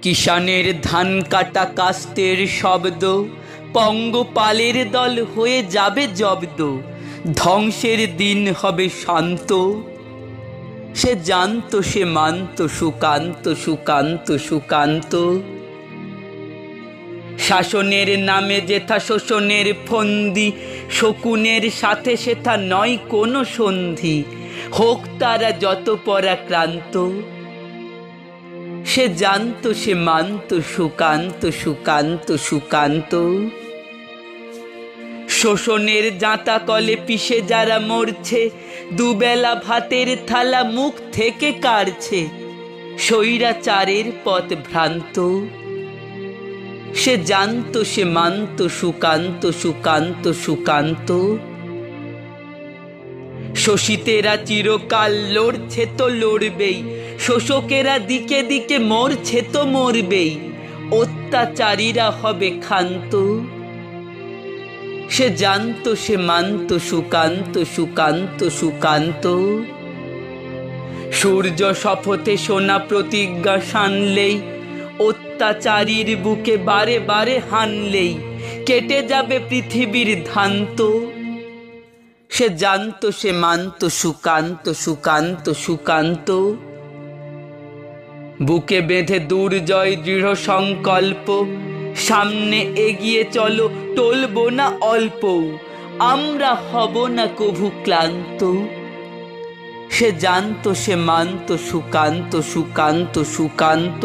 কিষানের ধান কাটা কাস্তের শব্দ পঙ্গপালের দল হয়ে যাবে জব্দ, ধ্বংসের দিন হবে শান্ত। সে জানত, সে মানত, সুকান্ত সুকান্ত সুকান্ত। শাসনের নামে যেথা শোষণের ফন্দি, শকুনের সাথে সেথা নয় কোনো সন্ধি, হোক তারা যত পরাক্রান্ত। সে জানত, সে মানত, সুকান্ত সুকান্ত সুকান্ত। শোষণের জাঁতা কলে পিষে যারা মরছে, দুবেলা ভাতের থালা মুখ থেকে কাড়ছে, স্বৈরাচারের পথ ভ্রান্ত। সে জানত, সে মানত, সুকান্ত সুকান্ত সুকান্ত। শোষিতেরা চিরকাল লড়ছে তো লড়বেই, শোষকেরা দিকে দিকে মরছে তো মরবেই, অত্যাচারীরা হবে ক্ষান্ত। সে জানত, সে মানত, সুকান্ত সুকান্ত সুকান্ত। সূর্য শপথে সোনা প্রতিজ্ঞা শানলেই, অত্যাচারীর বুকে বারে বারে হানলেই, কেটে যাবে পৃথিবীর ধান্ত। সে জানত, সে মানত, সুকান্ত সুকান্ত সুকান্ত। বুকে বেঁধে দুর্জয় দৃঢ় সংকল্প, সামনে এগিয়ে চলো, টলবো না অল্প, আমরা হব না কভু ক্লান্ত। সে জানত, সে মানত, সুকান্ত সুকান্ত সুকান্ত।